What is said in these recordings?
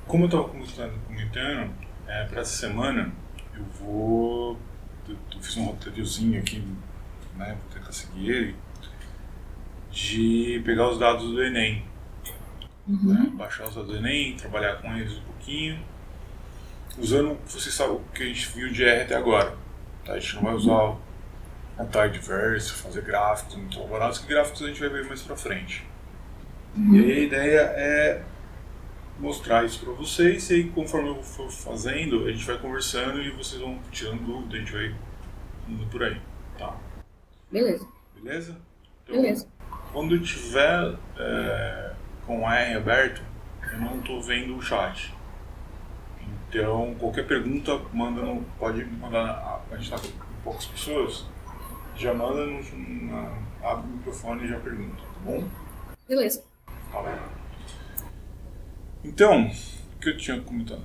Como eu estava comentando, para essa semana eu fiz um roteirozinho aqui, né, vou tentar seguir ele, de pegar os dados do Enem, né, Uhum. baixar os dados do Enem, trabalhar com eles um pouquinho, usando, você sabe, o que a gente viu de R até agora. Tá? A gente não vai usar Uhum. o Tidyverse, fazer gráficos muito elaborados, que gráficos a gente vai ver mais pra frente. E aí a Uhum. ideia é mostrar isso para vocês, e aí conforme eu for fazendo, a gente vai conversando e vocês vão tirando dúvida, a gente vai indo por aí, tá? Beleza, Beleza? Então, beleza. quando eu tiver com o R aberto, eu não estou vendo o chat. Então, qualquer pergunta, pode mandar, a gente está com poucas pessoas, já manda, abre o microfone e já pergunta, tá bom? Beleza. Tá bom. Então, o que eu tinha comentado?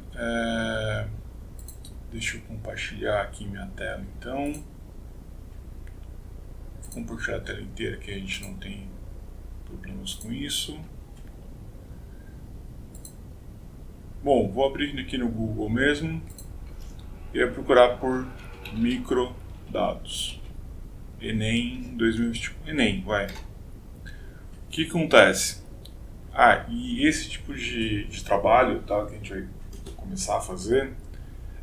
Deixa eu compartilhar aqui minha tela, então. Vou compartilhar a tela inteira, que a gente não tem problemas com isso. Bom, vou abrir aqui no Google mesmo e vai procurar por microdados. Enem 2021. Enem, vai. O que acontece? E esse tipo de trabalho, tá, que a gente vai começar a fazer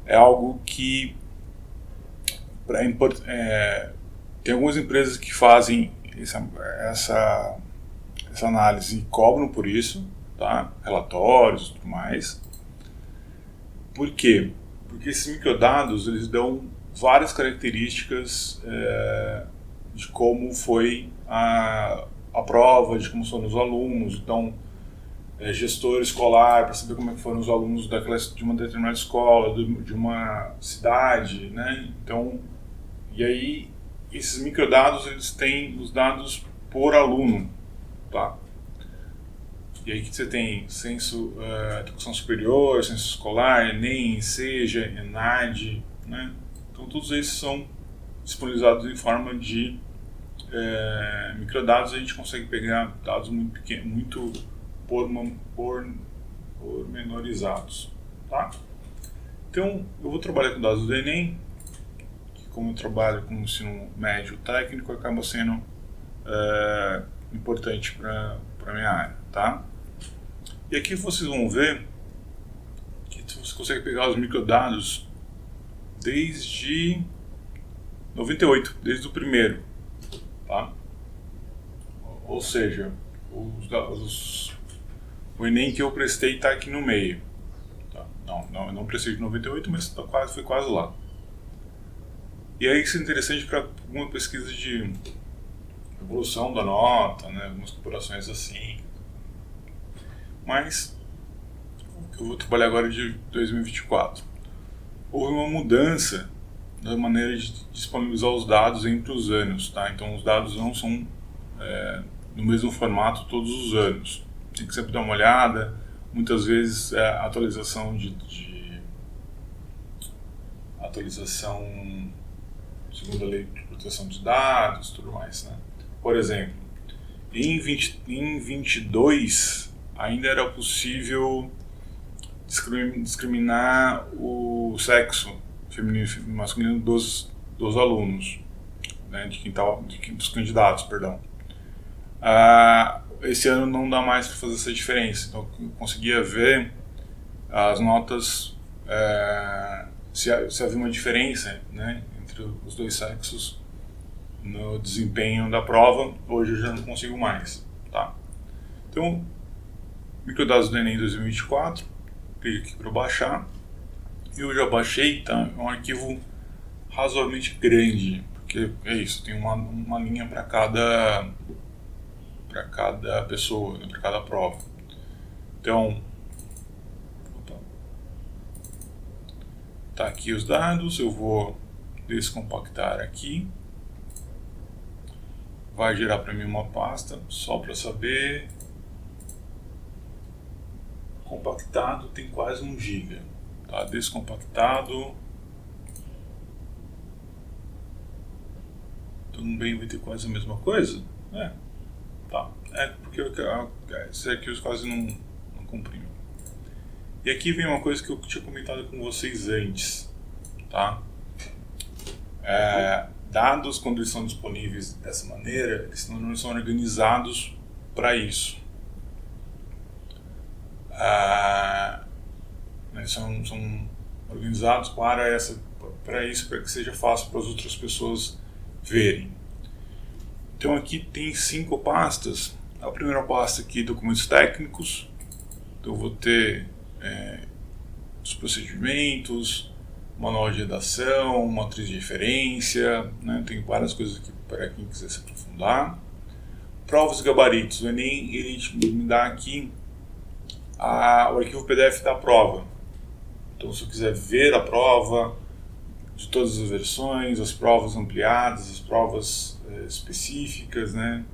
é algo que tem algumas empresas que fazem essa, essa análise e cobram por isso, tá? Relatórios e tudo mais. Por quê? Porque esses microdados eles dão várias características de como foi a prova, de como foram os alunos. Então, gestor escolar para saber como é que foram os alunos de uma determinada escola, de uma cidade, né? Então, e aí esses microdados eles têm os dados por aluno, tá? E aí que você tem censo, educação superior, censo escolar, Enem, Seja, Enad, né? Então todos esses são disponibilizados em forma de microdados. A gente consegue pegar dados muito pequenos, muito pormenorizados, tá? Então eu vou trabalhar com dados do Enem, que como eu trabalho com ensino médio técnico, acaba sendo importante para a minha área, tá? E aqui vocês vão ver que você consegue pegar os microdados desde 98, desde o primeiro, tá? Ou seja, o Enem que eu prestei está aqui no meio. Tá? Eu não prestei de 98, mas foi quase lá. E aí isso é interessante para uma pesquisa de evolução da nota, né? Algumas comparações assim. Mas o que eu vou trabalhar agora é de 2024. Houve uma mudança na maneira de disponibilizar os dados entre os anos, tá? Então os dados não são no mesmo formato todos os anos. Tem que sempre dar uma olhada. Muitas vezes atualização de atualização segundo a lei de proteção de dados, tudo mais, né? Por exemplo, em 22 ainda era possível discriminar o sexo feminino e masculino dos alunos, né, dos candidatos, perdão. Esse ano não dá mais para fazer essa diferença, então eu conseguia ver as notas, se havia uma diferença, né, entre os dois sexos no desempenho da prova. Hoje eu já não consigo mais, tá? Então, microdados do Enem 2024, clique aqui para baixar. Eu já baixei, tá? É um arquivo razoavelmente grande, porque é isso, tem uma linha para cada pessoa, né, para cada prova. Então, tá aqui os dados, eu vou descompactar aqui. Vai gerar para mim uma pasta, só para saber. Compactado tem quase 1 GB. Tá? Descompactado também vai ter quase a mesma coisa? Tá. Porque esses arquivos quase não comprimem. E aqui vem uma coisa que eu tinha comentado com vocês antes, tá? Dados, quando eles são disponíveis dessa maneira, eles não são organizados para isso. Eles são organizados para isso, para que seja fácil para as outras pessoas verem. Então aqui tem 5 pastas. A primeira pasta aqui, documentos técnicos. Então eu vou ter os procedimentos, manual de redação, matriz de referência, né? Tem várias coisas aqui para quem quiser se aprofundar. Provas e gabaritos. O Enem ele me dá aqui o arquivo PDF da prova. Então se eu quiser ver a prova de todas as versões, as provas ampliadas, as provas específicas, né?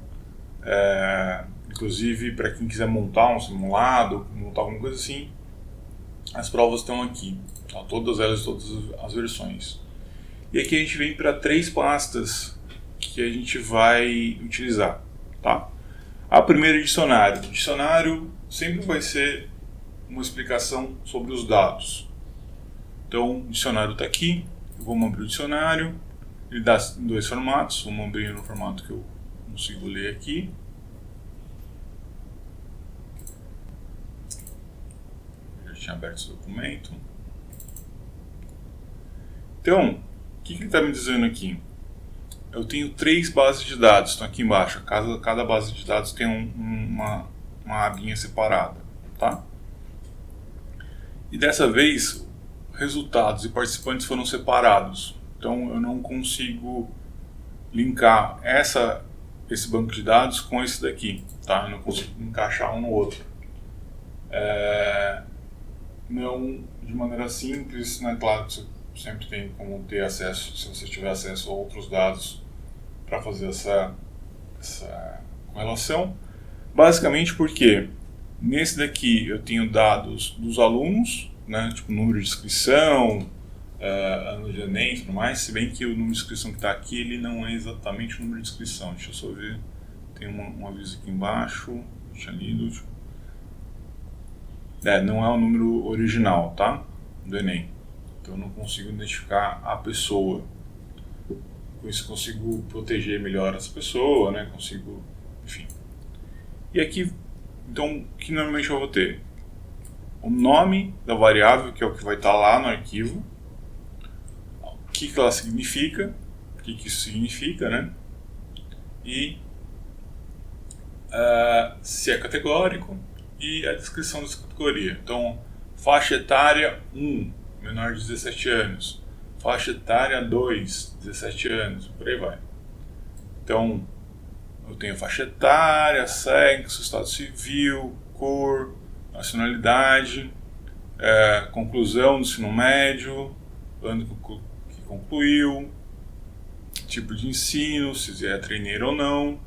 Inclusive para quem quiser montar um simulado, montar alguma coisa assim, as provas estão aqui, tá? Todas as versões. E aqui a gente vem para 3 pastas que a gente vai utilizar, tá? A primeira é dicionário. O dicionário sempre vai ser uma explicação sobre os dados. Então o dicionário está aqui, vamos abrir o dicionário, ele dá em 2 formatos, vamos abrir no formato que eu consigo ler aqui. Eu já tinha aberto esse documento. Então, o que ele está me dizendo aqui? Eu tenho 3 bases de dados, estão aqui embaixo. Cada base de dados tem uma abinha separada, tá? E dessa vez, resultados e participantes foram separados. Então eu não consigo linkar esse banco de dados com esse daqui, tá? Eu não consigo encaixar um no outro. Não de maneira simples, né? Claro que você sempre tem como ter acesso, se você tiver acesso a outros dados para fazer essa correlação. Basicamente porque nesse daqui eu tenho dados dos alunos, né? Tipo número de inscrição, ano de Enem e tudo mais, se bem que o número de inscrição que está aqui ele não é exatamente o número de inscrição. Deixa eu só ver, tem um aviso aqui embaixo, tinha lido. Não é o número original, tá? Do Enem. Então eu não consigo identificar a pessoa. Com isso eu consigo proteger melhor essa pessoa, né? Consigo, enfim. E aqui, então, o que normalmente eu vou ter? O nome da variável, que é o que vai estar lá no arquivo, o que ela significa, o que isso significa, né? E se é categórico e a descrição dessa categoria. Então, faixa etária 1, menor de 17 anos. Faixa etária 2, 17 anos, por aí vai. Então, eu tenho faixa etária, sexo, estado civil, cor, nacionalidade, conclusão do ensino médio, ano que concluiu, tipo de ensino, se é treineiro ou não.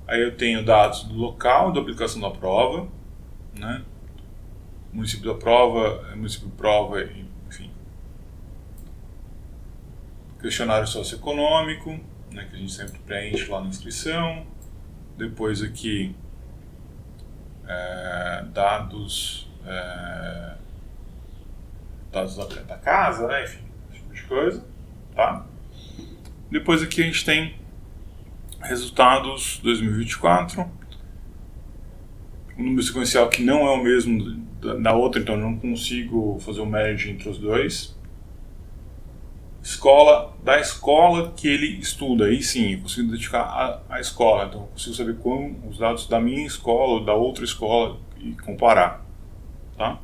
Aí eu tenho dados do local da aplicação da prova, né? Município da prova, município de prova, enfim. Questionário socioeconômico, né, que a gente sempre preenche lá na inscrição. Depois aqui dados da casa, né, enfim, esse tipo de coisa, tá? Depois aqui a gente tem resultados 2024, um número sequencial que não é o mesmo da outra, então eu não consigo fazer o merge entre os dois. Da escola que ele estuda, aí sim, eu consigo identificar a escola, então eu consigo saber os dados da minha escola ou da outra escola e comparar, tá?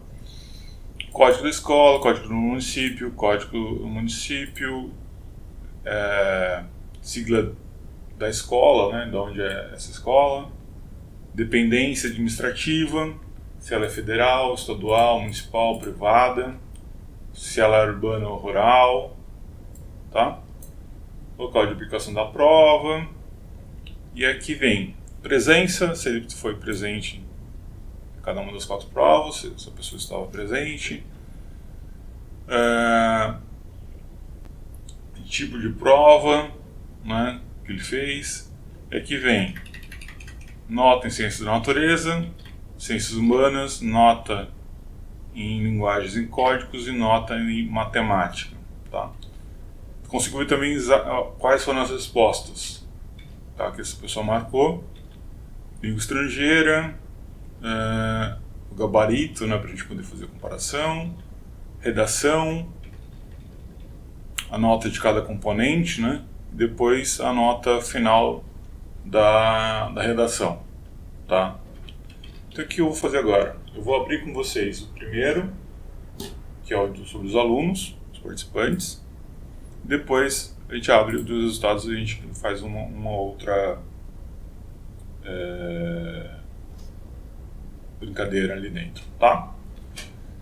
Código da escola, código do município, sigla da escola, né, de onde é essa escola, dependência administrativa, se ela é federal, estadual, municipal, privada, se ela é urbana ou rural, tá? Local de aplicação da prova, e aqui vem presença, se ele foi presente em cada uma das 4 provas, se a pessoa estava presente, tipo de prova, né, que ele fez. E aqui vem nota em ciências da natureza, ciências humanas, nota em linguagens em códigos e nota em matemática. Tá? Consigo ver também quais foram as respostas, tá, que essa pessoa marcou. Língua estrangeira, o gabarito, né, para a gente poder fazer a comparação, redação, a nota de cada componente, né, depois a nota final da redação. Tá? Então o que eu vou fazer agora? Eu vou abrir com vocês o primeiro, que é o sobre os alunos, os participantes. Depois a gente abre o dos resultados e a gente faz uma outra brincadeira ali dentro, tá?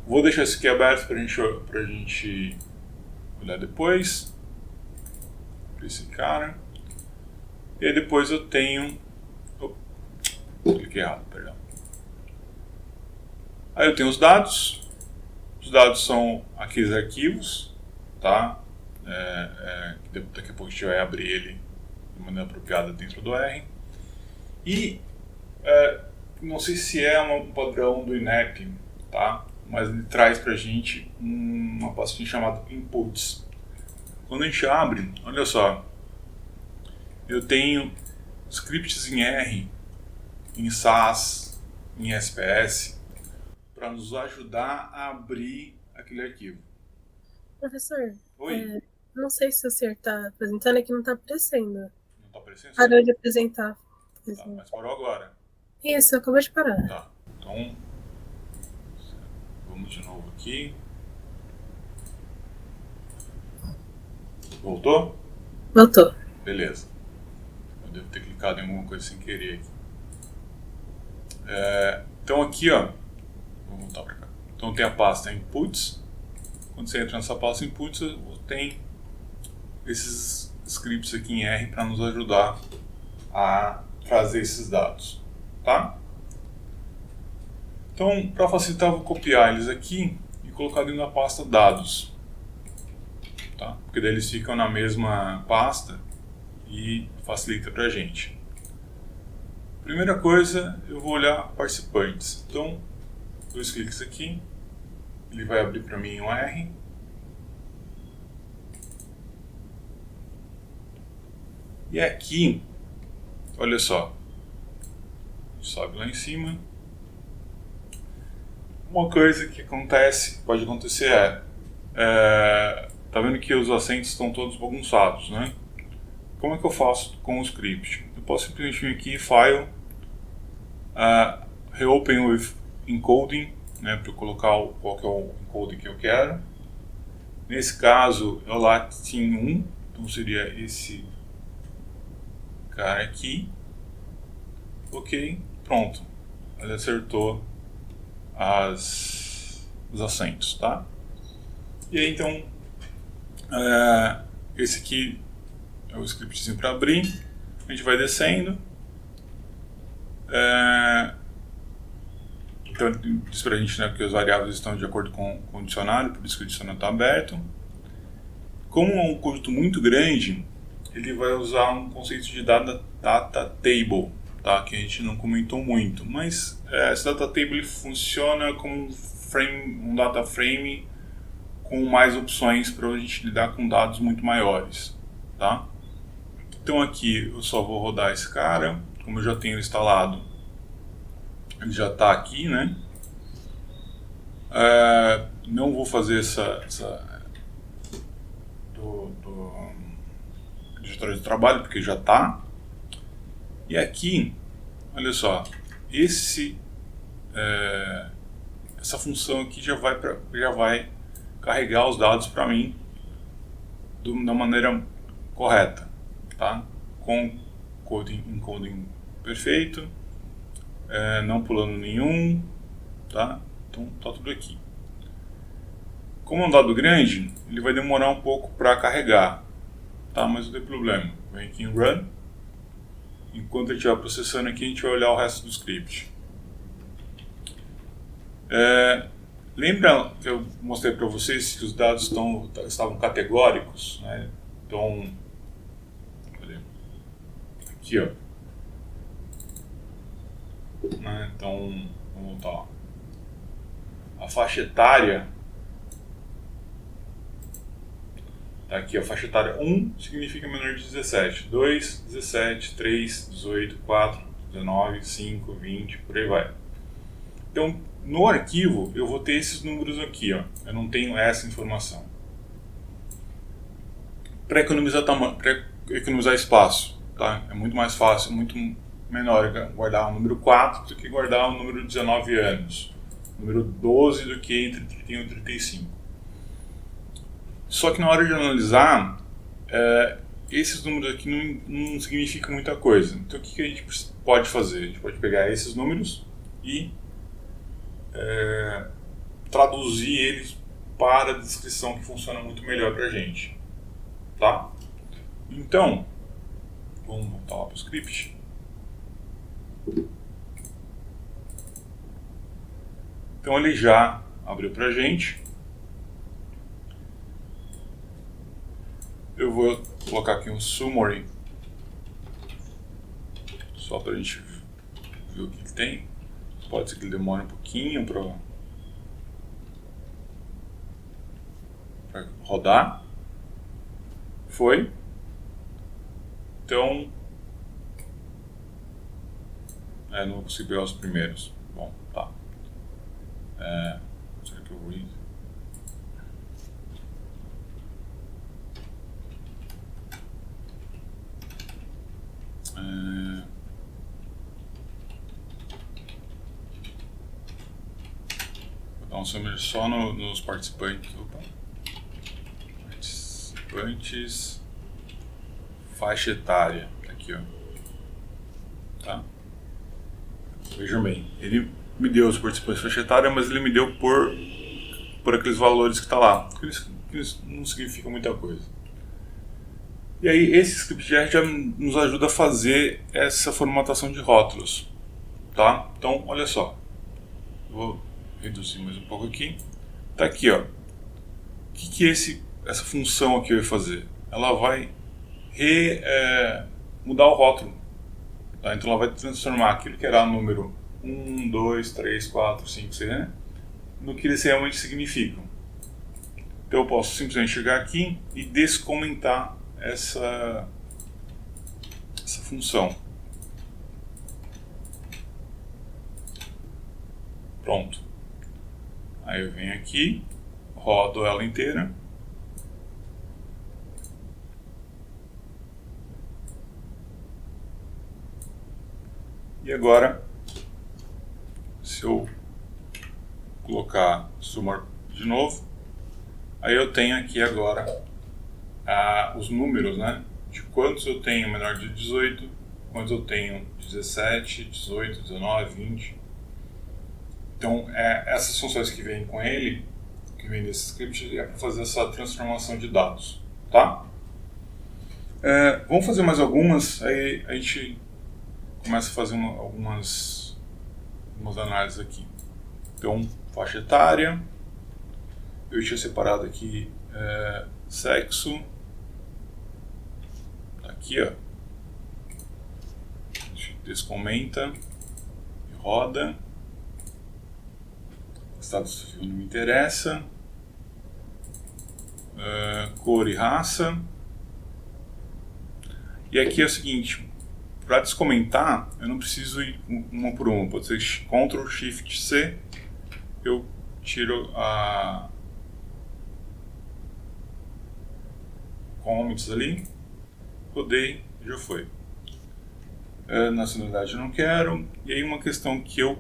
Vou deixar esse aqui aberto pra gente olhar depois. Pra esse cara. E aí depois eu tenho... cliquei errado, perdão. Aí eu tenho os dados. Os dados são aqueles arquivos, tá? Que daqui a pouco a gente vai abrir ele de maneira apropriada dentro do R. E não sei se é um padrão do INEP, tá? Mas ele traz pra gente uma pastinha chamada Inputs. Quando a gente abre, olha só, eu tenho scripts em R, em SAS, em SPS, para nos ajudar a abrir aquele arquivo. Professor, Oi? não sei se o senhor está apresentando, é que não está aparecendo. Não está aparecendo? Parou de apresentar. Tá, mas parou agora. Isso, acabou de parar. Tá, então vamos de novo aqui. Voltou? Voltou. Beleza. Eu devo ter clicado em alguma coisa sem querer aqui. Então aqui, ó, vou voltar para cá. Então tem a pasta Inputs. Quando você entra nessa pasta Inputs, tem esses scripts aqui em R para nos ajudar a trazer esses dados, tá? Então, para facilitar, eu vou copiar eles aqui e colocar dentro da pasta Dados, tá? Porque daí eles ficam na mesma pasta e facilita para a gente. Primeira coisa, eu vou olhar participantes. Então, 2 cliques aqui, ele vai abrir para mim um R. E aqui, olha só, sobe lá em cima. Uma coisa que pode acontecer tá vendo que os acentos estão todos bagunçados, né? Como é que eu faço com o script? Eu posso simplesmente vir aqui, File, Reopen with Encoding, né, para eu colocar qual que é o encoding que eu quero. Nesse caso é o Latin 1, então seria esse cara aqui. Ok, pronto. Ele acertou os acentos, tá? E aí então, esse aqui é o scriptzinho para abrir. A gente vai descendo. Então diz pra gente, né, que as variáveis estão de acordo com o dicionário, por isso que o dicionário está aberto. Como é um conjunto muito grande, ele vai usar um conceito de data table, tá? Que a gente não comentou muito, mas esse data table ele funciona como um data frame com mais opções para a gente lidar com dados muito maiores, tá? Então aqui eu só vou rodar esse cara, como eu já tenho instalado, ele já está aqui, né? Não vou fazer essa do diretório de trabalho, porque já está. E aqui, olha só, essa função aqui já vai carregar os dados para mim da maneira correta, tá? Com encoding perfeito, não pulando nenhum, tá? Então tá tudo aqui. Como é um dado grande, ele vai demorar um pouco para carregar, tá? Mas não tem problema. Vem aqui em Run. Enquanto ele estiver processando aqui, a gente vai olhar o resto do script. Lembra que eu mostrei para vocês que os dados estavam categóricos, né? Então, aqui, ó. Então, vamos voltar. a faixa etária, tá aqui, a faixa etária 1 significa menor de 17, 2, 17, 3, 18, 4, 19, 5, 20, por aí vai. Então, no arquivo, eu vou ter esses números aqui, ó. Eu não tenho essa informação. Para economizar espaço, tá? É muito mais fácil, muito menor guardar o número 4 do que guardar o número 19 anos. O número 12 do que entre 31 e 35. Só que na hora de analisar, esses números aqui não significam muita coisa. Então o que a gente pode fazer? A gente pode pegar esses números e traduzir eles para a descrição que funciona muito melhor para a gente. Tá? Então, vamos voltar lá para o script. Então ele já abriu para a gente. Eu vou colocar aqui um summary, só para a gente ver o que tem. Pode ser que ele demore um pouquinho para rodar. Foi. Então, não consigo pegar os primeiros. Bom, tá. Será que eu vou ir? Vou dar um summary só nos participantes. Opa. Participantes, faixa etária, aqui, ó. Tá? Vejam bem, ele me deu os participantes faixa etária, mas ele me deu por aqueles valores que está lá, que eles não significam muita coisa. E aí esse script já nos ajuda a fazer essa formatação de rótulos, tá? Então, olha só, vou reduzir mais um pouco aqui. Tá aqui, ó. O que essa função aqui vai fazer? Ela vai mudar o rótulo. Tá? Então ela vai transformar aquilo que era o número 1, 2, 3, 4, 5, 6, né? No que eles realmente significam. Então eu posso simplesmente chegar aqui e descomentar essa função. Pronto. Aí eu venho aqui, rodo ela inteira. E agora, se eu colocar sumar de novo, aí eu tenho aqui agora os números, né? De quantos eu tenho menor de 18, quantos eu tenho 17, 18, 19, 20. Então, essas funções que vêm com ele, que vem desse script, é para fazer essa transformação de dados, tá? Vamos fazer mais algumas, aí a gente começa a fazer algumas análises aqui. Então, faixa etária, eu tinha separado aqui sexo, tá aqui, ó, a gente descomenta e roda. Estado civil não me interessa. Cor e raça. E aqui é o seguinte, para descomentar, eu não preciso ir uma por uma, pode ser Ctrl Shift C, eu tiro a comments ali, rodei, já foi. Nacionalidade eu não quero, e aí uma questão que eu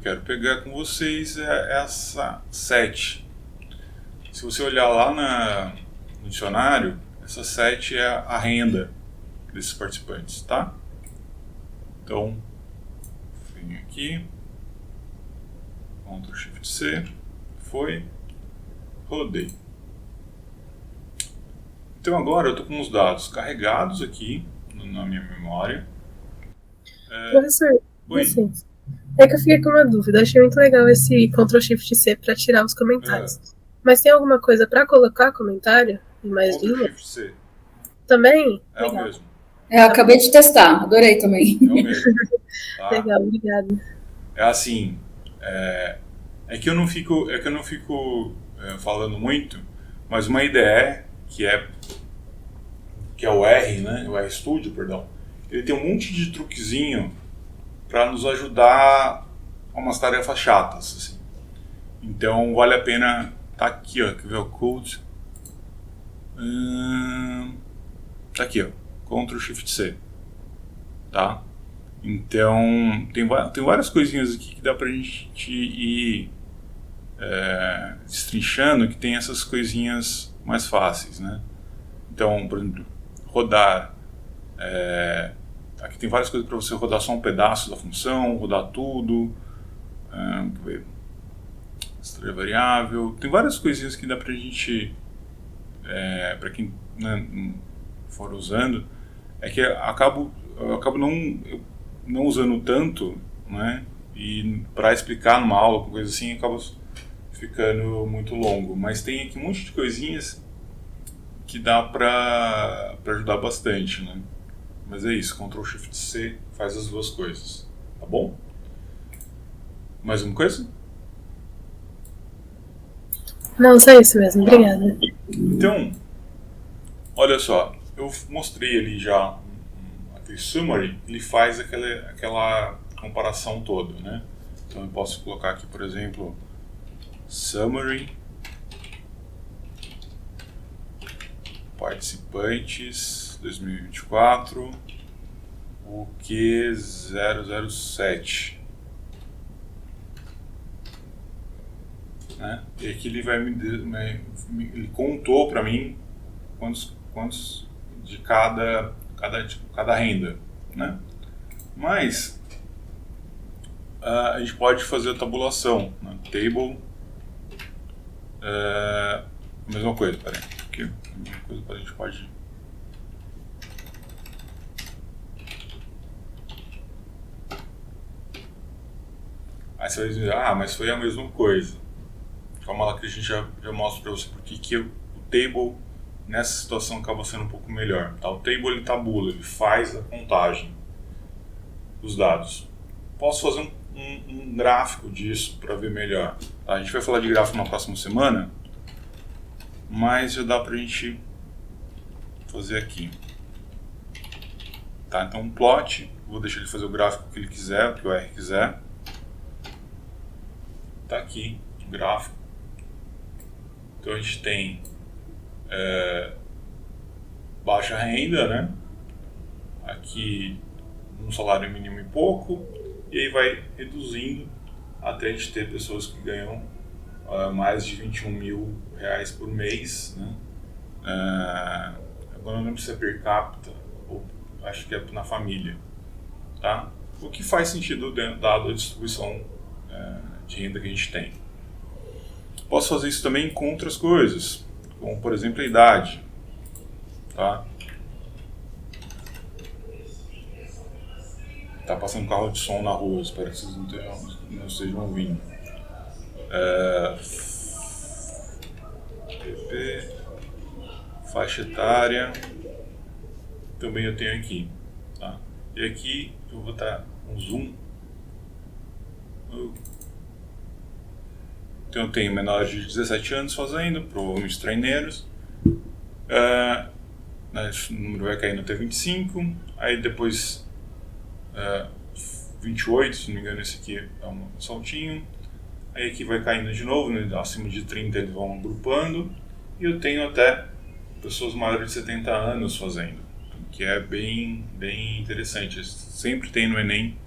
quero pegar com vocês é essa 7. Se você olhar lá no dicionário, essa 7 é a renda desses participantes, tá? Então, venho aqui, Ctrl Shift C, foi, rodei. Então agora eu estou com os dados carregados aqui na minha memória. Professor, Oi. licença. É que eu fiquei com uma dúvida. Achei muito legal esse Ctrl Shift C para tirar os comentários. Mas tem alguma coisa para colocar comentário em mais Ctrl linha? Shift C. Também? É o Legal. mesmo. Eu acabei de testar, adorei também. É o mesmo. Tá? Legal, obrigada. É assim, É que eu não fico falando muito, mas uma IDE, que é o R, né? O RStudio, perdão, ele tem um monte de truquezinho para nos ajudar a umas tarefas chatas, assim. Então vale a pena tá aqui, ó, quer ver o code? Tá aqui, ó, Ctrl Shift C, tá? Então tem várias coisinhas aqui que dá pra gente ir destrinchando, que tem essas coisinhas mais fáceis, né? Então, por exemplo, rodar, aqui tem várias coisas para você rodar só um pedaço da função, rodar tudo, extrair variável, tem várias coisinhas que dá pra gente, para quem, né, for usando, é que eu acabo não usando tanto, né, e para explicar numa aula, com coisa assim, acaba ficando muito longo, mas tem aqui um monte de coisinhas que dá para ajudar bastante, né? Mas é isso, Ctrl Shift C faz as duas coisas, tá bom? Mais uma coisa? Não, só isso mesmo, obrigada. Então, olha só, eu mostrei ali já aquele summary, ele faz aquela comparação toda, né? Então eu posso colocar aqui, por exemplo, summary participantes 2024, o Q007, né? E aqui ele vai ele contou para mim quantos de cada renda, né? Mas a gente pode fazer a tabulação, né? Table, mesma coisa, peraí, aqui, mesma coisa, a gente pode aí você vai dizer, mas foi a mesma coisa. Calma lá que a gente já mostra para você porque que o table nessa situação acaba sendo um pouco melhor, tá? O table ele tabula, ele faz a contagem dos dados. Posso fazer um gráfico disso para ver melhor, tá? A gente vai falar de gráfico na próxima semana, mas já dá pra gente fazer aqui, tá? Então um plot, vou deixar ele fazer o gráfico que ele quiser, o que o R quiser, tá aqui o gráfico. Então a gente tem baixa renda, né? Aqui um salário mínimo e pouco, e aí vai reduzindo até a gente ter pessoas que ganham mais de 21 mil reais por mês, né? Agora não lembro se é per capita ou acho que é na família, tá? O que faz sentido dado a distribuição de renda que a gente tem. Posso fazer isso também com outras coisas, como por exemplo a idade, tá? Tá passando um carro de som na rua, espero que vocês não estejam ouvindo. PP, faixa etária, também eu tenho aqui, tá? E aqui eu vou botar um zoom. Então eu tenho menores de 17 anos fazendo, provavelmente treineiros. O número vai caindo até 25, aí depois 28, se não me engano esse aqui é um saltinho. Aí aqui vai caindo de novo, né? Acima de 30 eles vão agrupando. E eu tenho até pessoas maiores de 70 anos fazendo, que é bem interessante. Sempre tem no Enem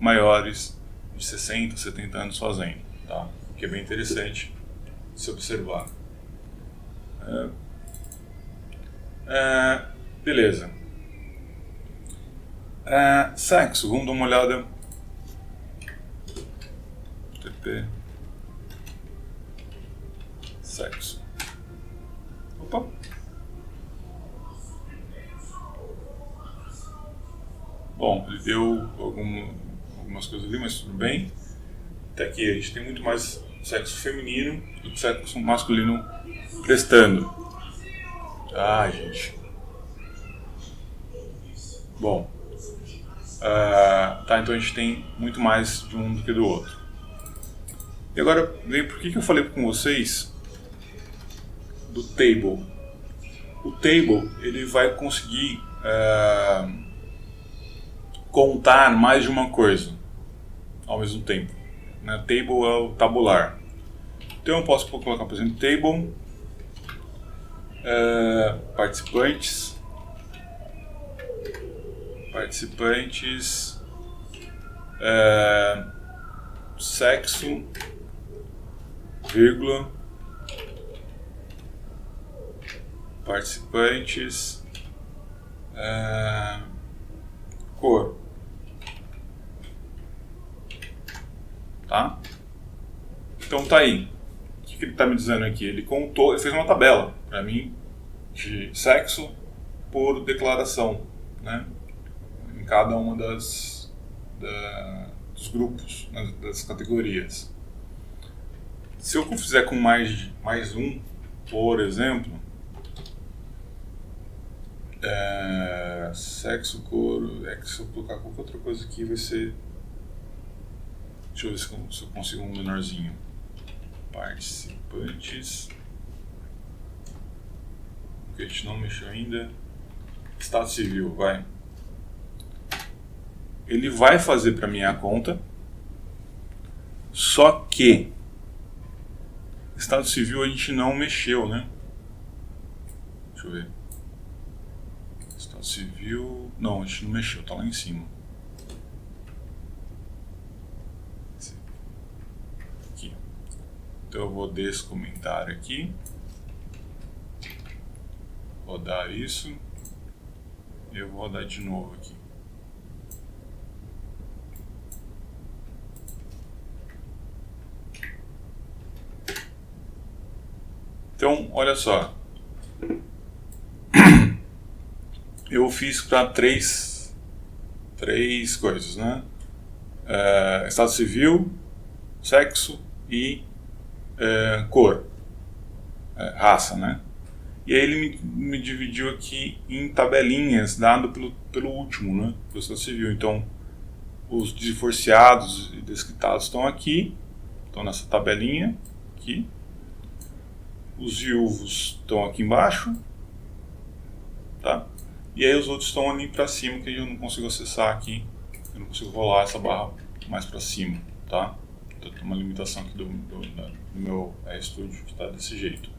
maiores de 60, 70 anos fazendo, tá? Que é bem interessante se observar. Beleza. Sexo, vamos dar uma olhada. TP. Sexo. Opa. Bom, ele deu algumas coisas ali, mas tudo bem. Até aqui a gente tem muito mais sexo feminino do que sexo masculino prestando. Gente. Bom. Tá, então a gente tem muito mais de um do que do outro. E agora, por que eu falei com vocês do table? O table, ele vai conseguir contar mais de uma coisa ao mesmo tempo, né? Table é o tabular. Então eu posso colocar, por exemplo, table, participantes, sexo, vírgula, participantes, cor, tá? Então tá aí. O que ele está me dizendo aqui? Ele fez uma tabela para mim de sexo por declaração, né? Em cada uma dos grupos, né? Das categorias. Se eu fizer com mais um, por exemplo, sexo, cor, se eu colocar qualquer outra coisa aqui vai ser, deixa eu ver se eu consigo um menorzinho, participantes, que a gente não mexeu ainda, estado civil, vai. Ele vai fazer para mim a conta, só que estado civil a gente não mexeu, né? Deixa eu ver. Estado civil, não, a gente não mexeu, tá lá em cima. Aqui. Então eu vou descomentar aqui. Rodar isso. E eu vou rodar de novo aqui. Então, olha só. Eu fiz para três coisas, né? Estado civil, sexo e cor, raça, né? E aí ele me dividiu aqui em tabelinhas, dado pelo último, né? Pelo estado civil. Então, os divorciados e desquitados estão aqui, estão nessa tabelinha aqui. Os viúvos estão aqui embaixo, tá? E aí os outros estão ali para cima, que eu não consigo acessar aqui, eu não consigo rolar essa barra mais para cima, tá? Então tem uma limitação aqui do meu RStudio que está desse jeito.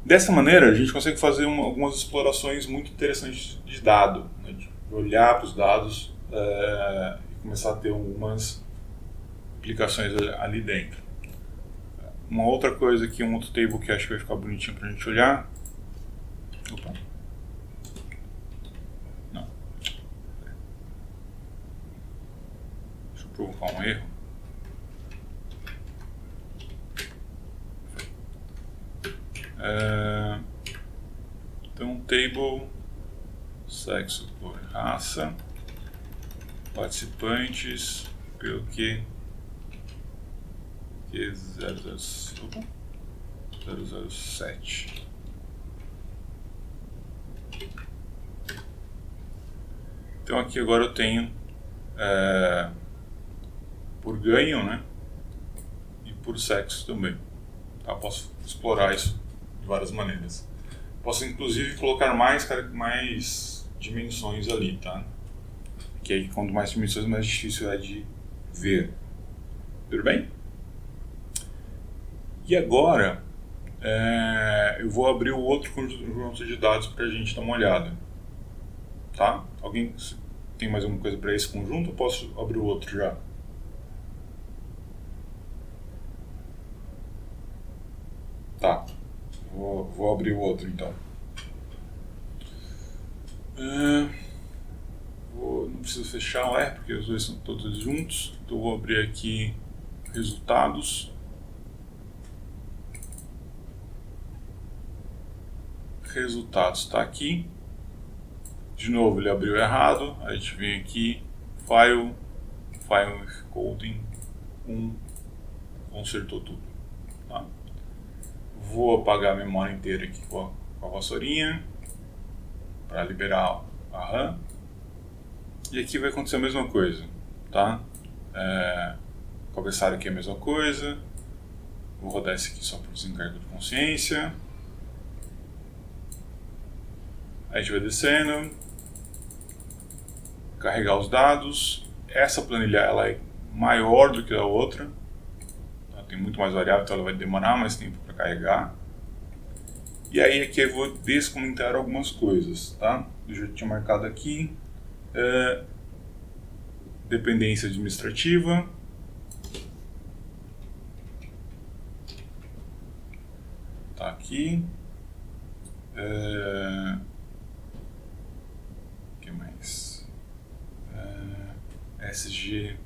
Dessa maneira a gente consegue fazer algumas explorações muito interessantes de dado, né? De olhar para os dados e começar a ter algumas aplicações ali dentro. Uma outra coisa aqui, um outro table que acho que vai ficar bonitinho para a gente olhar. Opa. Não. Deixa eu provocar um erro. Então, table, sexo, cor, raça, participantes, pelo que 007. Então aqui agora eu tenho por ganho, né? E por sexo também. Tá? Posso explorar isso de várias maneiras. Posso inclusive colocar mais dimensões ali, tá? Que aí quanto mais dimensões mais difícil é de ver. Tudo bem? E agora eu vou abrir o outro conjunto de dados para a gente dar uma olhada, tá? Alguém tem mais alguma coisa para esse conjunto ou posso abrir o outro já? Tá, vou abrir o outro então. Não preciso fechar, porque os dois são todos juntos, então vou abrir aqui resultados. Resultados está aqui. De novo ele abriu errado. A gente vem aqui, file with coding 1, consertou tudo. Tá? Vou apagar a memória inteira aqui com a vassourinha para liberar a RAM. E aqui vai acontecer a mesma coisa, tá? O cabeçalho aqui é a mesma coisa, Vou rodar esse aqui só para desencargo de consciência. Aí a gente vai descendo, carregar os dados. Essa planilha ela é maior do que a outra, tá? Tem muito mais variável, então ela vai demorar mais tempo para carregar. E aí aqui eu vou descomentar algumas coisas, tá? Eu já tinha marcado aqui, dependência administrativa. Tá aqui. Que mais? SG.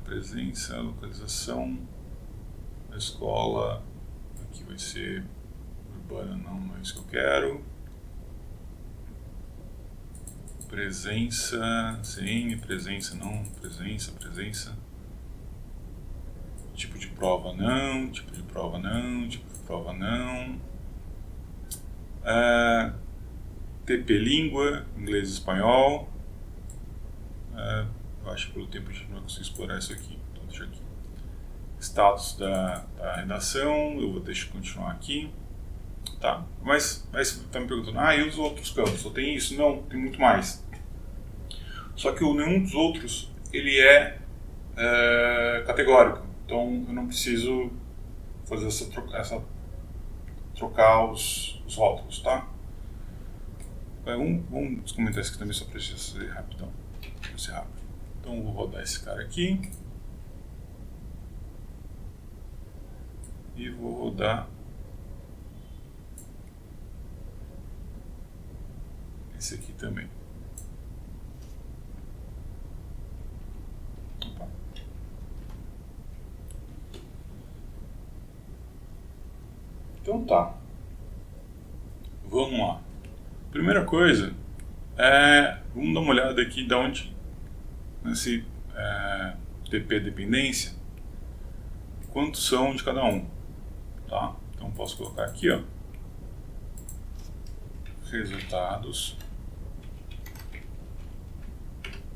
Presença, localização da escola. Aqui vai ser urbana, não é isso que eu quero. Presença, CN, presença não, presença. Tipo de prova não, tipo de prova não, tipo de prova não. TP língua, inglês e espanhol. Eu acho que pelo tempo a gente não vai conseguir explorar isso aqui, então deixa aqui. Status da redação, eu vou deixar continuar aqui. Tá, mas você está me perguntando, e os outros campos? Só tem isso? Não, tem muito mais. Só que nenhum dos outros ele é categórico. Então eu não preciso fazer trocar os rótulos, tá? Vamos comentar isso aqui também só para ser rapidão. Então eu vou rodar esse cara aqui. E vou rodar esse aqui também. Opa. Então tá. Vamos lá. Primeira coisa vamos dar uma olhada aqui de onde nesse TP dependência, quantos são de cada um, tá? Então posso colocar aqui, ó, resultados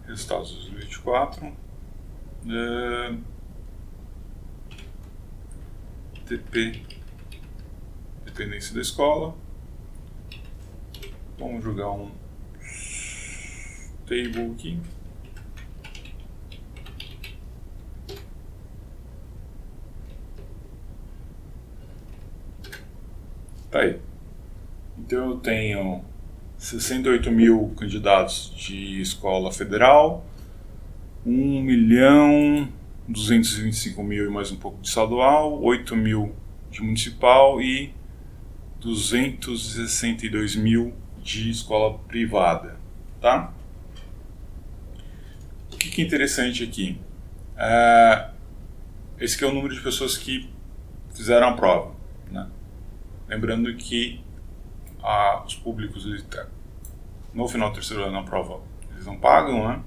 2024, TP dependência da escola. Vamos jogar um table aqui. Tá aí. Então eu tenho 68 mil candidatos de escola federal, 1.225.000 e mais um pouco de estadual, 8 mil de municipal e 262 mil de escola privada, tá? O que é interessante aqui? Esse aqui é o número de pessoas que fizeram a prova, né? Lembrando que os públicos, no final do terceiro ano na prova, eles não pagam, né?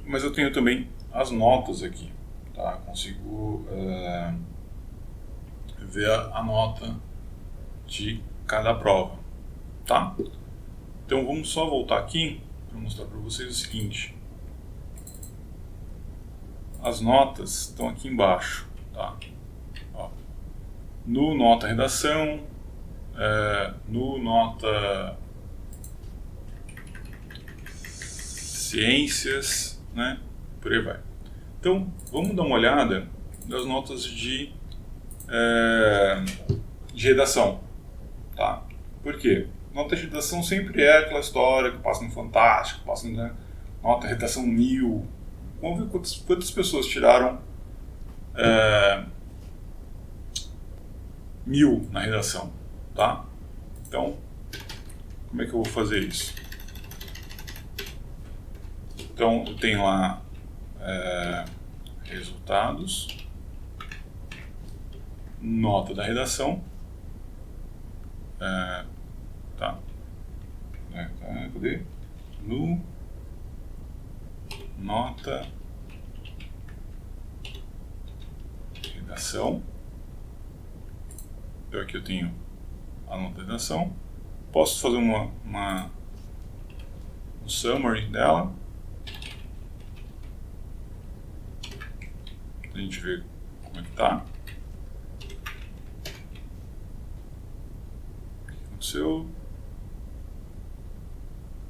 Mas eu tenho também as notas aqui, tá? Consigo ver a nota de cada prova, tá? Então vamos só voltar aqui para mostrar para vocês o seguinte. As notas estão aqui embaixo, tá? Ó. No nota redação, no nota ciências, né? Por aí vai. Então vamos dar uma olhada nas notas de redação, tá? Por quê? Nota de redação sempre é aquela história que passa no Fantástico, passa na nota de redação 1000. Vamos ver quantas pessoas tiraram 1000 na redação, tá? Então, como é que eu vou fazer isso? Então, eu tenho lá resultados, nota da redação, tá? Cadê? No nota redação. Então aqui eu tenho a nota de redação. Posso fazer um summary dela. a gente ver como é que tá. O que aconteceu?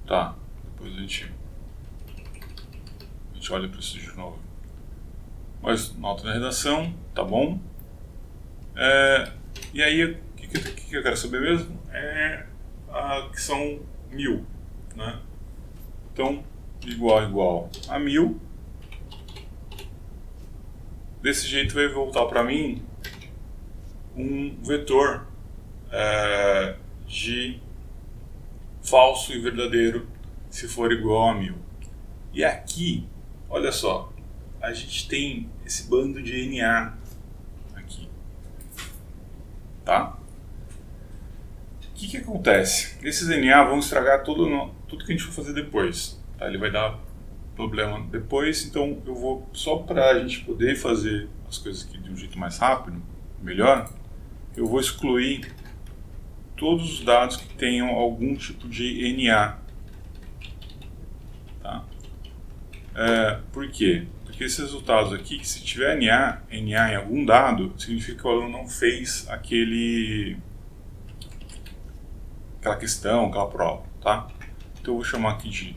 Tá, depois a gente olha para isso de novo. Mas nota da redação, tá bom. E aí, o que eu quero saber mesmo? Que são 1000, né? Então, igual a 1000. Desse jeito vai voltar para mim um vetor de falso e verdadeiro se for igual a 1000. E aqui, olha só, a gente tem esse bando de NA aqui, tá? O que acontece? Esses NA vão estragar tudo que a gente for fazer depois, tá? Ele vai dar problema depois, então eu vou, só para a gente poder fazer as coisas aqui de um jeito mais rápido, melhor, eu vou excluir todos os dados que tenham algum tipo de NA. Tá? Por quê? Porque esses resultados aqui, se tiver NA em algum dado, significa que o aluno não fez aquela questão, aquela prova. Tá? Então eu vou chamar aqui de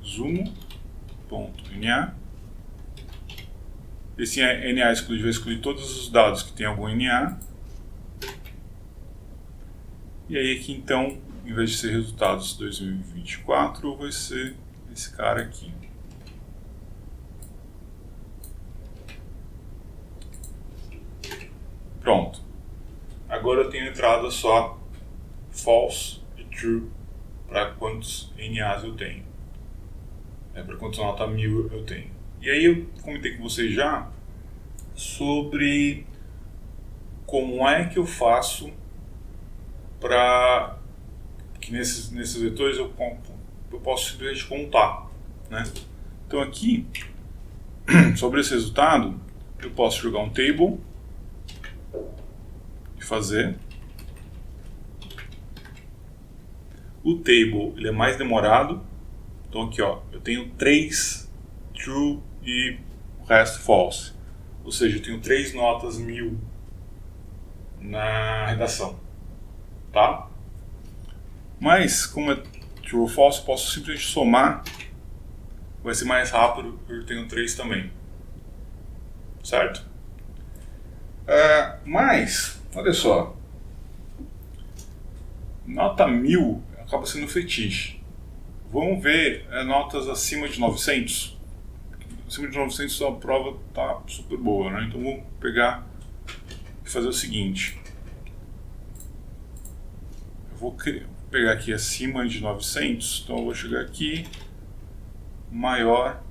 resumo.NA. Esse NA vai excluir todos os dados que tem algum NA. E aí aqui então, em vez de ser resultados 2024, vai ser esse cara aqui. Pronto. Agora eu tenho entrada só false e true para quantos NAs eu tenho. Para quantos nota 1000 eu tenho. E aí eu comentei com vocês já sobre como é que eu faço para que nesses vetores eu posso simplesmente contar, né? Então aqui, sobre esse resultado, eu posso jogar um table e fazer. O table ele é mais demorado, então aqui ó, eu tenho 3 true e o resto false, ou seja, eu tenho 3 notas 1000 na redação, tá? Mas como é true ou false, eu posso simplesmente somar, vai ser mais rápido porque eu tenho 3 também, certo? Mas, olha só, nota 1000 acaba sendo fetiche. Vamos ver notas acima de 900. Acima de 900 a prova tá super boa, né? Então vamos pegar e fazer o seguinte. Eu vou pegar aqui acima de 900, então eu vou chegar aqui maior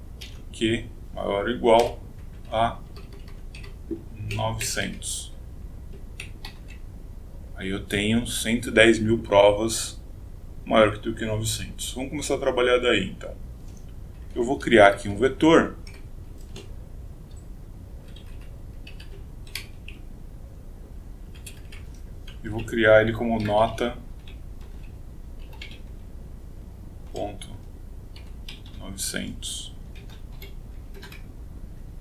ou igual a 900. Aí eu tenho 110.000 provas maior do que 900. Vamos começar a trabalhar daí, então. Eu vou criar aqui um vetor. E vou criar ele como nota ponto 900.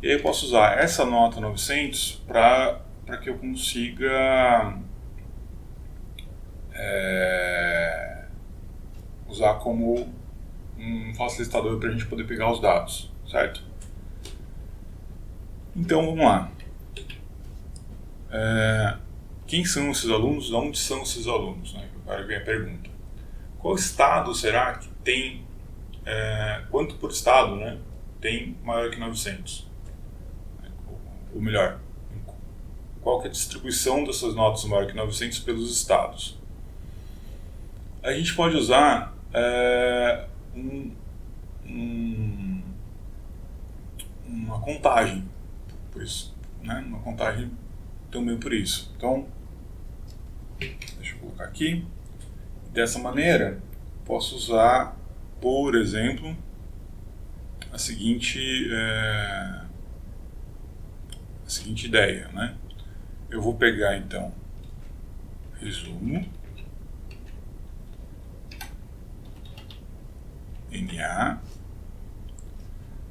E aí eu posso usar essa nota 900 para que eu consiga usar como um facilitador para a gente poder pegar os dados, certo? Então vamos lá. Quem são esses alunos? De onde são esses alunos? Né? Agora vem a pergunta. Qual estado será que tem, quanto por estado, né, tem maior que 900? Ou melhor, qual que é a distribuição dessas notas maior que 900 pelos estados? A gente pode usar uma contagem por isso, né? Uma contagem também por isso. Então, deixa eu colocar aqui. Dessa maneira, posso usar, por exemplo, a seguinte ideia, né? Eu vou pegar então resumo NA,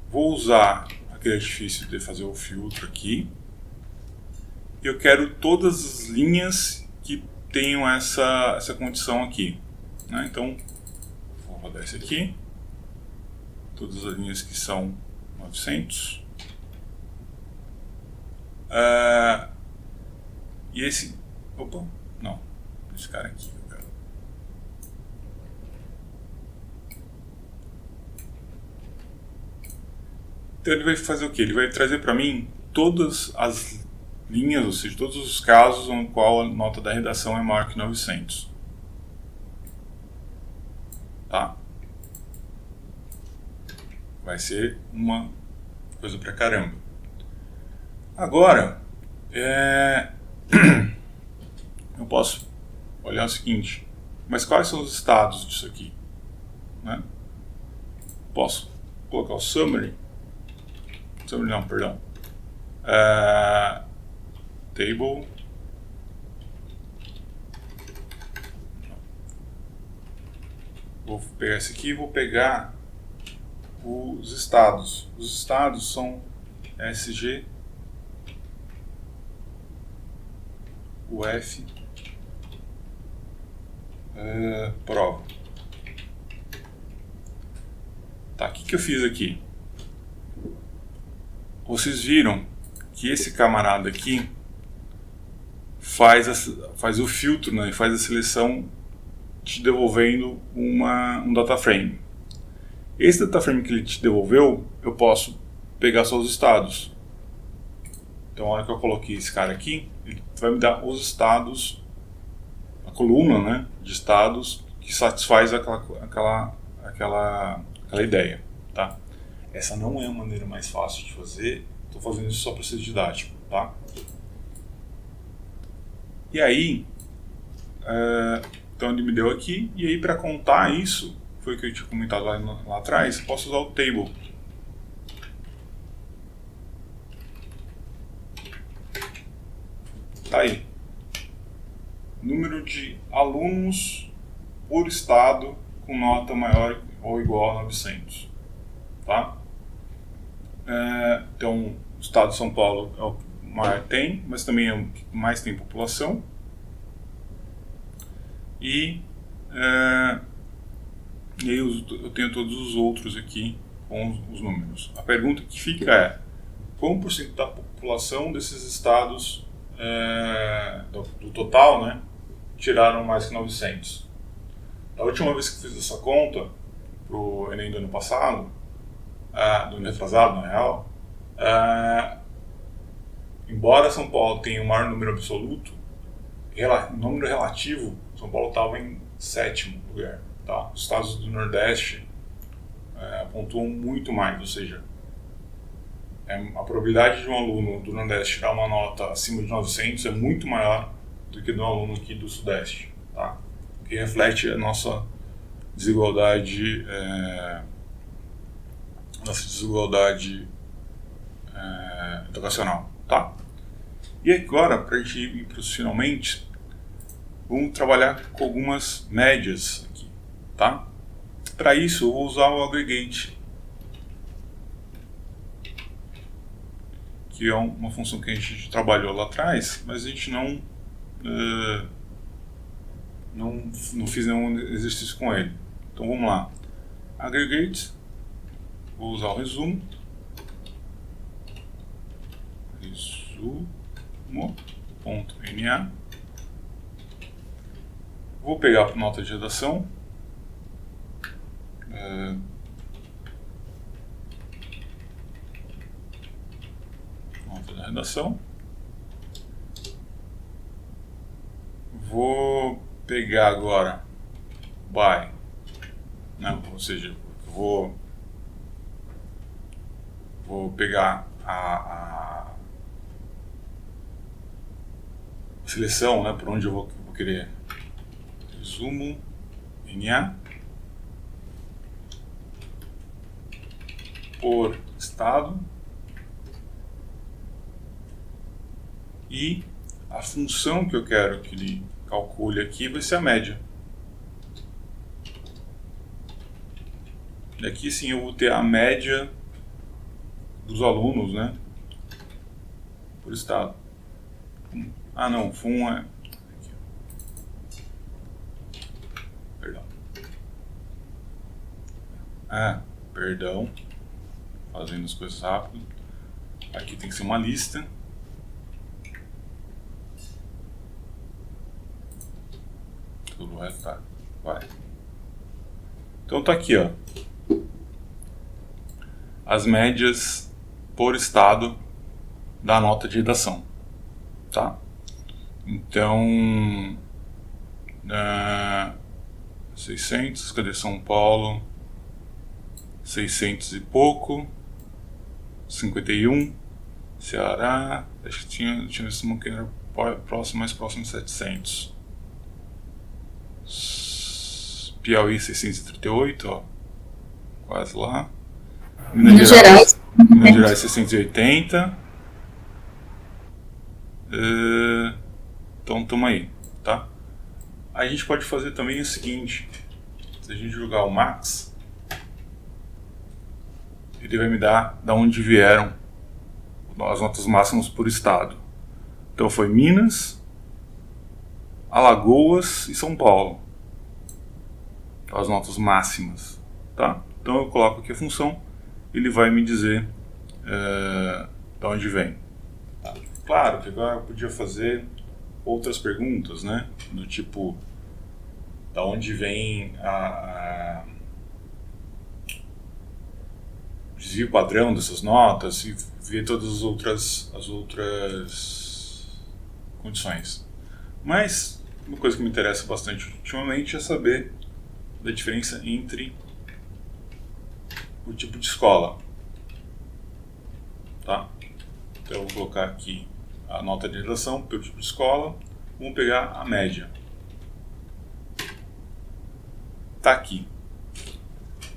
vou usar a porque é difícil de fazer o filtro aqui. E eu quero todas as linhas que tenham essa condição aqui, né? Então, vou rodar esse aqui. Todas as linhas que são 900. E esse... Opa, não. Esse cara aqui. Então ele vai fazer o que? Ele vai trazer para mim todas as linhas, ou seja, todos os casos no qual a nota da redação é maior que 900. Tá? Vai ser uma coisa pra caramba. Agora, eu posso olhar o seguinte, mas quais são os estados disso aqui? Né? Posso colocar o summary. Summary não, perdão. Table. Vou pegar esse aqui e vou pegar os estados. Os estados são SG, UF, prova. Tá, o que eu fiz aqui? Vocês viram que esse camarada aqui faz o filtro, né, e faz a seleção te devolvendo um data frame. Esse data frame que ele te devolveu, eu posso pegar só os estados. Então, a hora que eu coloquei esse cara aqui, ele vai me dar os estados, a coluna, né, de estados que satisfaz aquela ideia, tá? Essa não é a maneira mais fácil de fazer. Estou fazendo isso só para ser didático, tá? E aí, então ele me deu aqui, e aí para contar isso, foi o que eu tinha comentado lá atrás, posso usar o table. Tá aí. Número de alunos por estado com nota maior ou igual a 900. Tá? Então, o estado de São Paulo é o que maior tem, mas também é o que mais tem população. E aí eu tenho todos os outros aqui com os números. A pergunta que fica é: qual por cento da população desses estados do total, né, tiraram mais que 900? Da última vez que eu fiz essa conta, para o Enem do ano passado, do ano retrasado, na real, embora São Paulo tenha o maior número absoluto, número relativo, São Paulo estava em 7º lugar. Tá? Os estados do Nordeste pontuam muito mais, ou seja, a probabilidade de um aluno do Nordeste tirar uma nota acima de 900 é muito maior do que do aluno aqui do Sudeste, tá? O que reflete a nossa desigualdade, educacional, tá? E agora, para a gente ir para os finalmente, vamos trabalhar com algumas médias aqui, tá? Para isso, eu vou usar o aggregate, que é uma função que a gente trabalhou lá atrás, mas a gente não fiz nenhum exercício com ele. Então vamos lá. Aggregate, vou usar o resumo. Resumo.na. Vou pegar a nota de redação. Nota da redação. Vou pegar agora by, né? Ou seja, vou pegar a seleção, né, por onde eu vou querer. Resumo NA por estado, e a função que eu quero que ele calcule aqui vai ser a média. E aqui sim eu vou ter a média dos alunos, né? Por estado. Ah, não, FUN é... Aqui. Perdão. Perdão. Fazendo as coisas rápido. Aqui tem que ser uma lista. Tudo vai estar. Vai. Então tá aqui, ó. As médias por estado da nota de redação, tá? Então, 600, cadê São Paulo? 600 e pouco, 51, Ceará, acho que tinha visto uma que era mais próximo de 700. Piauí 638, ó, quase lá. Minas Gerais 680. Então tamo aí, tá? A gente pode fazer também o seguinte: se a gente jogar o max, ele vai me dar da onde vieram as notas máximas por estado. Então foi Minas, Alagoas e São Paulo, as notas máximas, tá? Então eu coloco aqui a função, ele vai me dizer de onde vem. Tá? Claro que agora eu podia fazer outras perguntas, né? Do tipo, da onde vem desvio padrão dessas notas e ver todas as outras condições. Mas uma coisa que me interessa bastante ultimamente é saber da diferença entre o tipo de escola, tá? Então eu vou colocar aqui a nota de redação pelo tipo de escola, vamos pegar a média. Tá aqui.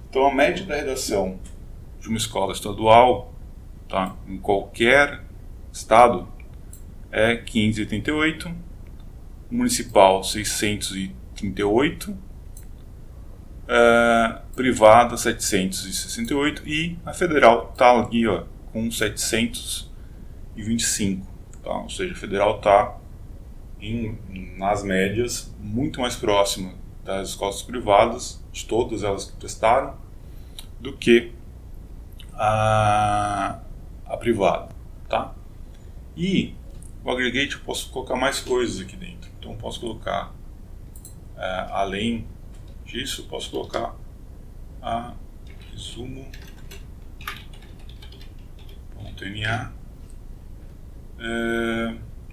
Então a média da redação de uma escola estadual, tá, em qualquer estado, é 588, municipal 638, privada 768 e a federal está aqui, ó, com 725, tá? Ou seja, a federal está nas médias muito mais próxima das escolas privadas, de todas elas que prestaram, do que a privada, tá? E o aggregate eu posso colocar mais coisas aqui dentro. Então eu posso colocar, além disso, eu posso colocar a resumo.na.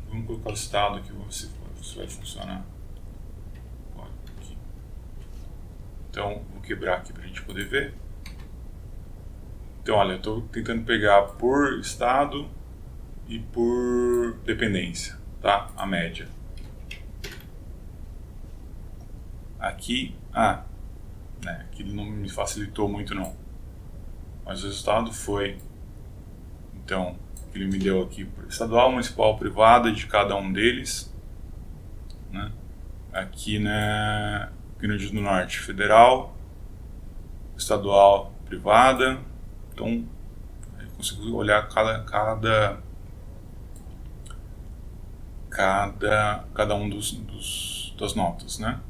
Vamos colocar o estado aqui, vamos ver se vai funcionar. Aqui. Então vou quebrar aqui para a gente poder ver. Então olha, eu estou tentando pegar por estado e por dependência, tá? A média. Aqui, aqui não me facilitou muito não, mas o resultado foi, então, ele me deu aqui estadual, municipal, privada de cada um deles, né? Aqui na Rio Grande do Norte, federal, estadual, privada. Então eu consigo olhar cada um das notas, né?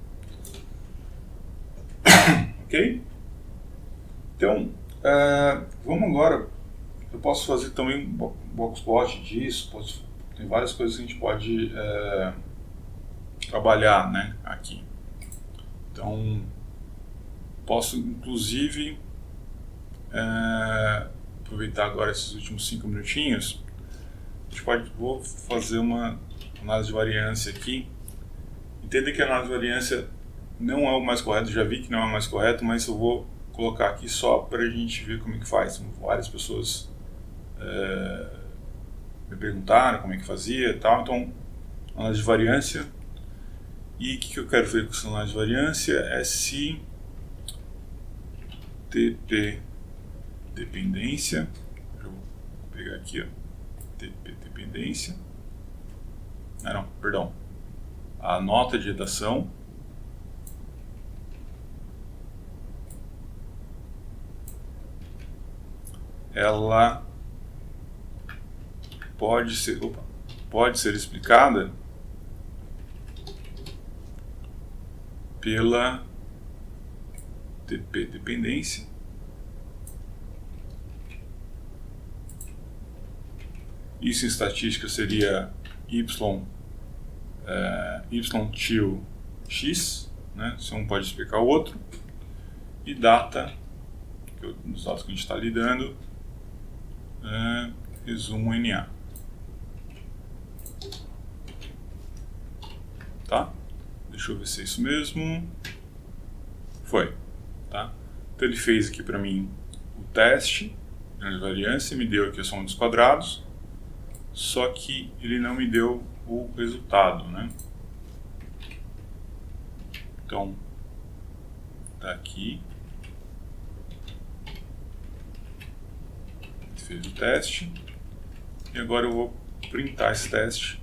Ok? Então, vamos agora. Eu posso fazer também um boxplot disso. Tem várias coisas que a gente pode trabalhar, né, aqui. Então, posso inclusive aproveitar agora esses últimos 5 minutinhos. Vou fazer uma análise de variância aqui. Entenda que a análise de variância não é o mais correto, já vi que não é o mais correto, mas eu vou colocar aqui só para a gente ver como é que faz. Várias pessoas me perguntaram como é que fazia e tal. Então, análise de variância. E o que eu quero ver com essa análise de variância é se TP dependência. Eu vou pegar aqui, ó, TP dependência. Perdão. A nota de redação. Ela pode ser explicada pela dependência Isso em estatística seria y til x, né? Se um pode explicar o outro. E data, que os dados que a gente está lidando, resumo NA. Tá? Deixa eu ver se é isso mesmo. Foi. Tá? Então ele fez aqui para mim o teste de variância, me deu aqui a soma dos quadrados, só que ele não me deu o resultado, né? Então, tá aqui. Fez o teste. E agora eu vou printar esse teste.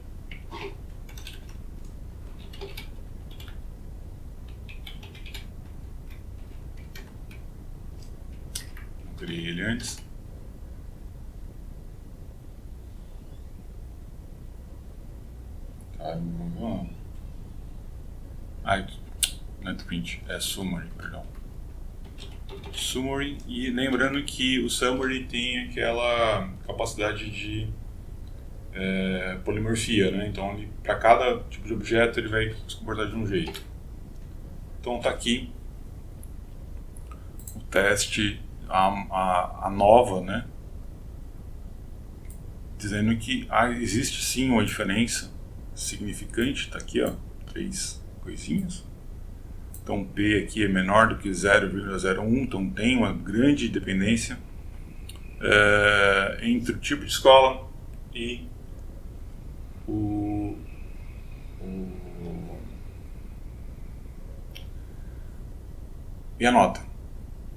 Eu criei ele antes. Tá, não é print, é summary, perdão. Summary, e lembrando que o summary tem aquela capacidade de polimorfia, né? Então, para cada tipo de objeto, ele vai se comportar de um jeito. Então, está aqui o teste, a nova, né? Dizendo que existe sim uma diferença significante, está aqui, ó, 3 coisinhas. Então, P aqui é menor do que 0,01, então tem uma grande dependência entre o tipo de escola e e a nota,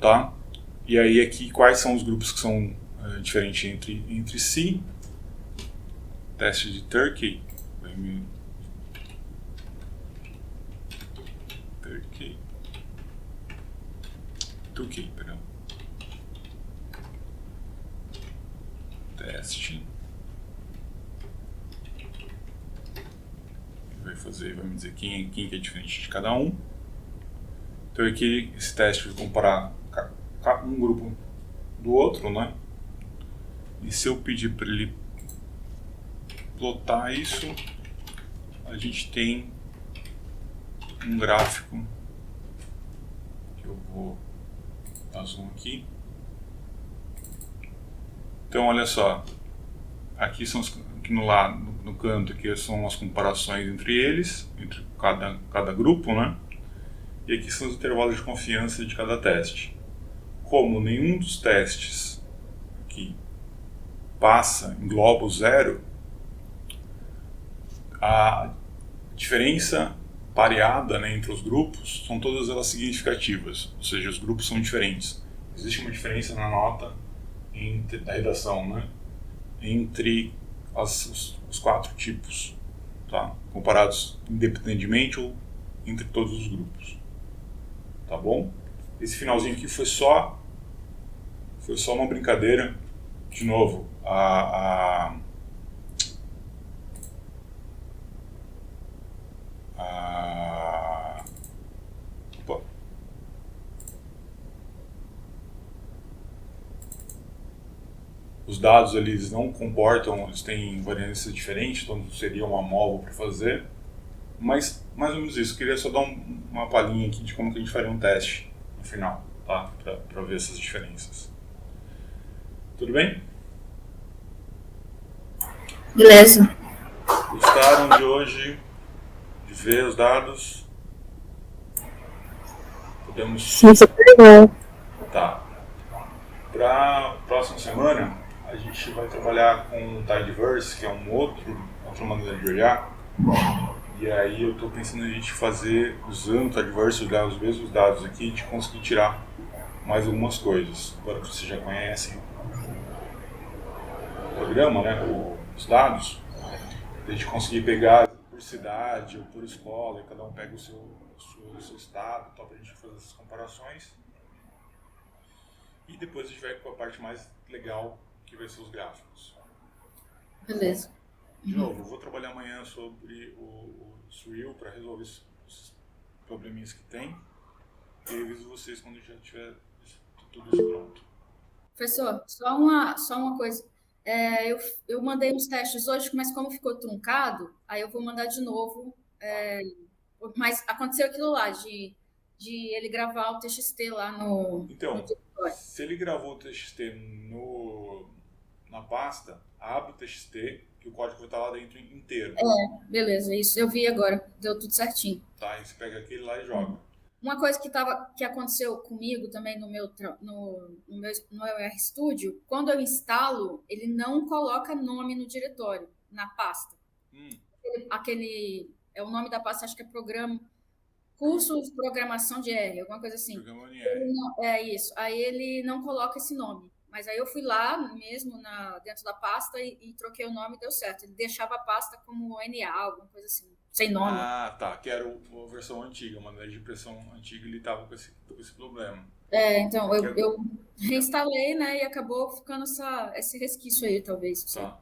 tá? E aí aqui quais são os grupos que são diferentes entre si. Teste de Turkey, perdão. Teste. Vai me dizer quem que é diferente de cada um. Então aqui esse teste vai comparar um grupo do outro, né? E se eu pedir para ele plotar isso, a gente tem um gráfico que eu vou dar zoom aqui. Então olha só, aqui são aqui no canto aqui são as comparações entre eles, entre cada grupo, né? E aqui são os intervalos de confiança de cada teste. Como nenhum dos testes aqui engloba o zero, a diferença pareada, né, entre os grupos são todas elas significativas, ou seja, os grupos são diferentes. Existe uma diferença na nota da redação, né, entre os 4 tipos, tá? Comparados independentemente ou entre todos os grupos. Tá bom? Esse finalzinho aqui foi só uma brincadeira. De novo, os dados eles não comportam, eles têm variâncias diferentes, então seria uma móvel para fazer, mas mais ou menos isso. Eu queria só dar uma palhinha aqui de como que a gente faria um teste no final, tá? Para ver essas diferenças. Tudo bem? Beleza. Gostaram de hoje de ver os dados? Podemos... Sim, super legal. Tá. Para a próxima semana, a gente vai trabalhar com o Tidyverse, que é outra maneira de olhar. E aí eu estou pensando em a gente fazer, usando o Tidyverse, olhar os mesmos dados aqui, a gente conseguir tirar mais algumas coisas. Agora que vocês já conhecem o programa, né, os dados, a gente conseguir pegar por cidade ou por escola, e cada um pega o seu estado, para a gente fazer essas comparações. E depois a gente vai com a parte mais legal, que vai ser os gráficos. Beleza. De novo, eu vou trabalhar amanhã sobre o Swell para resolver esses probleminhas que tem. E eu aviso vocês quando já tiver tudo isso pronto. Professor, só uma coisa. Eu mandei uns testes hoje, mas como ficou truncado, aí eu vou mandar de novo. Mas aconteceu aquilo lá, de ele gravar o TXT lá no Então, diretório. se ele gravou o TXT na pasta, abre o TXT, que o código vai estar lá dentro inteiro. Beleza, isso. Eu vi agora, deu tudo certinho. Tá? Aí você pega aquele lá e joga. Uma coisa que aconteceu comigo também no meu RStudio, quando eu instalo, ele não coloca nome no diretório, na pasta. É o nome da pasta, acho que é programa, curso de programação de R, alguma coisa assim. Programa em R. É isso. Aí ele não coloca esse nome. Mas aí eu fui lá mesmo dentro da pasta e troquei o nome e deu certo. Ele deixava a pasta como NA, alguma coisa assim, sem nome. Ah, tá. Que era a versão antiga, uma maneira de impressão antiga, ele tava com esse problema. Então, eu reinstalei, né, e acabou ficando esse resquício aí, talvez. Tá.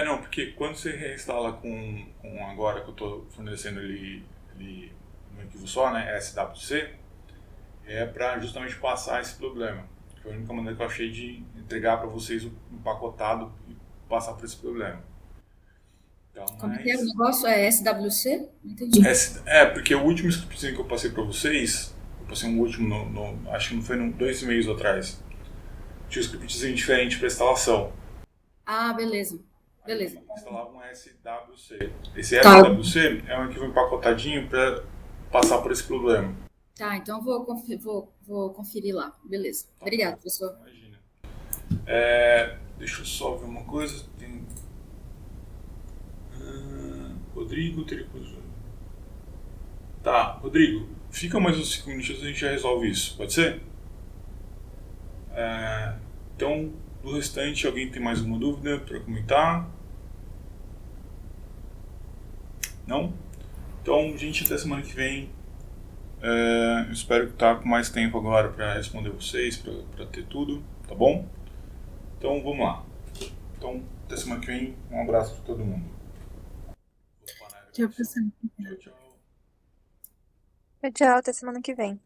Não, porque quando você reinstala com agora que eu estou fornecendo ele no arquivo só, né, SWC, é para justamente passar esse problema. Foi a única maneira que eu achei de entregar para vocês o empacotado e passar por esse problema. Então, Como é que é o negócio? É SWC? Não entendi. Porque o último scriptzinho que eu passei para vocês, eu passei um último, acho que não foi 2 e-mails atrás, tinha um scriptzinho diferente para instalação. Ah, beleza. Beleza. Instalava um SWC. Esse SWC é um arquivo empacotadinho para passar por esse problema. Tá, então vou conferir lá. Beleza. Tá. Obrigada, professor. Imagina. Deixa eu só ver uma coisa. Tem... Rodrigo, Tá, Rodrigo, fica mais uns 5 minutos e a gente já resolve isso, pode ser? Então, do restante, alguém tem mais alguma dúvida para comentar? Não? Então, gente, até semana que vem. Eu espero estar com mais tempo agora para responder vocês, para ter tudo, tá bom? Então, vamos lá. Então, até semana que vem. Um abraço para todo mundo. Tchau, professor. Tchau, tchau. Tchau, até semana que vem.